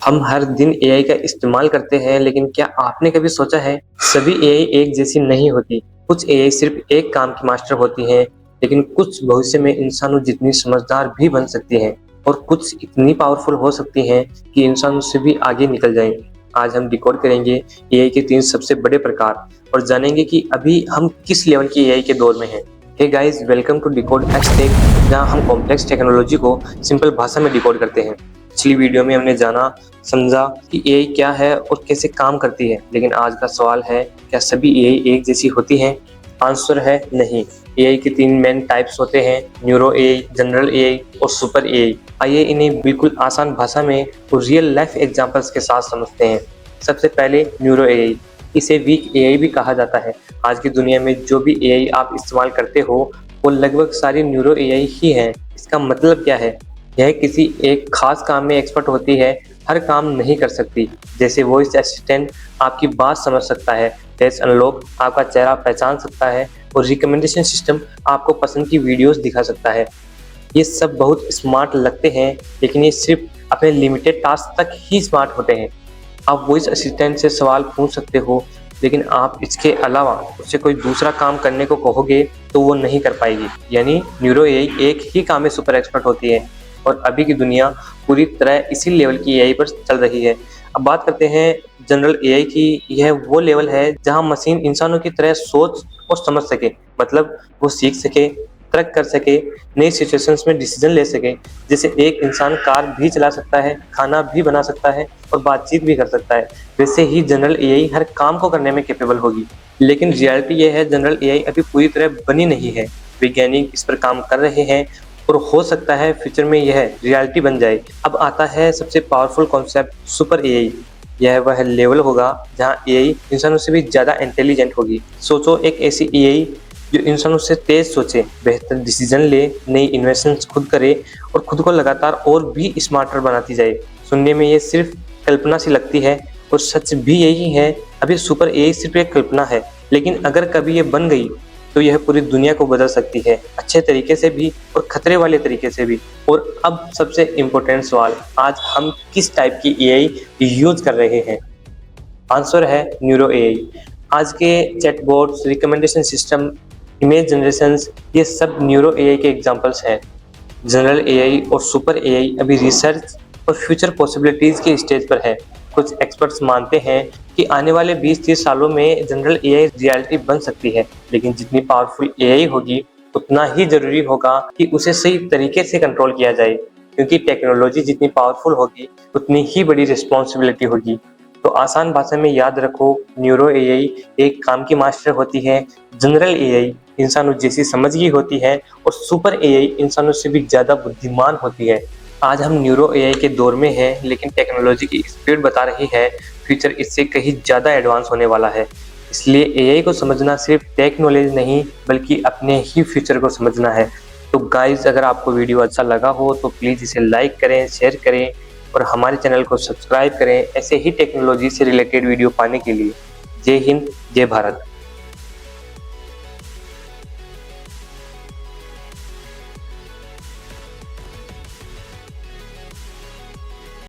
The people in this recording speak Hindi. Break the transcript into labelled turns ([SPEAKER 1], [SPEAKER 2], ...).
[SPEAKER 1] हम हर दिन एआई का इस्तेमाल करते हैं, लेकिन क्या आपने कभी सोचा है सभी एआई एक जैसी नहीं होती। कुछ एआई सिर्फ एक काम की मास्टर होती हैं, लेकिन कुछ भविष्य में इंसानों जितनी समझदार भी बन सकती हैं और कुछ इतनी पावरफुल हो सकती हैं कि इंसानों से भी आगे निकल जाएं। आज हम डिकोड करेंगे एआई के 3 सबसे बड़े प्रकार और जानेंगे कि अभी हम किस लेवल की एआई के दौर में हैं। Hey guys, welcome to decode tech, जहां हम कॉम्प्लेक्स टेक्नोलॉजी को सिंपल भाषा में डिकोड करते हैं। पिछली वीडियो में हमने जाना समझा कि एआई क्या है और कैसे काम करती है, लेकिन आज का सवाल है, क्या सभी एआई एक जैसी होती हैं? आंसर है नहीं। एआई के 3 मेन टाइप्स होते हैं, न्यूरो एआई, जनरल एआई और सुपर एआई। आइए इन्हें बिल्कुल आसान भाषा में और रियल लाइफ एग्जांपल्स के साथ समझते हैं। सबसे पहले न्यूरो एआई, इसे वीक एआई भी कहा जाता है। आज की दुनिया में जो भी एआई आप इस्तेमाल करते हो वो लगभग सारी न्यूरो एआई ही है। इसका मतलब क्या है? यह किसी एक खास काम में एक्सपर्ट होती है, हर काम नहीं कर सकती। जैसे वॉइस असिस्टेंट आपकी बात समझ सकता है, फेस अनलॉक आपका चेहरा पहचान सकता है और रिकमेंडेशन सिस्टम आपको पसंद की वीडियोस दिखा सकता है। ये सब बहुत स्मार्ट लगते हैं, लेकिन ये सिर्फ अपने लिमिटेड टास्क तक ही स्मार्ट होते हैं। आप वॉइस असिस्टेंट से सवाल पूछ सकते हो, लेकिन आप इसके अलावा उससे कोई दूसरा काम करने को कहोगे तो वो नहीं कर पाएगी। यानी न्यूरो एआई एक ही काम में सुपर एक्सपर्ट होती है और अभी की दुनिया पूरी तरह इसी लेवल की एआई पर चल रही है। अब बात करते हैं जनरल एआई की। यह वो लेवल है जहां मशीन इंसानों की तरह सोच और समझ सके, मतलब वो सीख सके, तर्क कर सके, नई सिचुएशंस में डिसीजन ले सके। जैसे एक इंसान कार भी चला सकता है, खाना भी बना सकता है और बातचीत भी कर सकता है, वैसे ही जनरल एआई हर काम को करने में कैपेबल होगी। लेकिन रियलिटी यह है, जनरल एआई अभी पूरी तरह बनी नहीं है। वैज्ञानिक इस पर काम कर रहे हैं और हो सकता है फ्यूचर में यह रियलिटी बन जाए। अब आता है सबसे पावरफुल कॉन्सेप्ट, सुपर एआई। यह वह लेवल होगा जहां एआई इंसानों से भी ज़्यादा इंटेलिजेंट होगी। सोचो एक ऐसी एआई जो इंसानों से तेज सोचे, बेहतर डिसीजन ले, नई इन्वेंशंस खुद करे और खुद को लगातार और भी स्मार्टर बनाती जाए। सुनने में ये सिर्फ कल्पना सी लगती है और सच भी यही है। अभी सुपर एआई सिर्फ एक कल्पना है, लेकिन अगर कभी ये बन गई तो यह पूरी दुनिया को बदल सकती है, अच्छे तरीके से भी और खतरे वाले तरीके से भी। और अब सबसे इम्पोर्टेंट सवाल, आज हम किस टाइप की एआई यूज कर रहे हैं? आंसर है न्यूरो एआई। आज के chatbots, recommendation system, image generations, ये सब न्यूरो एआई के एग्जांपल्स हैं। जनरल एआई और सुपर एआई अभी रिसर्च और फ्यूचर पॉसिबिलिटीज के स्टेज पर है। कुछ एक्सपर्ट्स मानते हैं कि आने वाले 20-30 सालों में जनरल एआई रियलिटी बन सकती है, लेकिन जितनी पावरफुल एआई होगी उतना ही जरूरी होगा कि उसे सही तरीके से कंट्रोल किया जाए, क्योंकि टेक्नोलॉजी जितनी पावरफुल होगी उतनी ही बड़ी रिस्पॉन्सिबिलिटी होगी। तो आसान भाषा में याद रखो, न्यूरो एआई एक काम की मास्टर होती है, जनरल एआई इंसानों जैसी समझ की होती है और सुपर एआई इंसानों से भी ज्यादा बुद्धिमान होती है। आज हम न्यूरो एआई के दौर में हैं, लेकिन टेक्नोलॉजी की स्पीड बता रही है फ्यूचर इससे कहीं ज़्यादा एडवांस होने वाला है। इसलिए एआई को समझना सिर्फ टेक नॉलेज नहीं, बल्कि अपने ही फ्यूचर को समझना है। तो गाइस, अगर आपको वीडियो अच्छा लगा हो तो प्लीज़ इसे लाइक करें, शेयर करें और हमारे चैनल को सब्सक्राइब करें ऐसे ही टेक्नोलॉजी से रिलेटेड वीडियो पाने के लिए। जय हिंद, जय भारत।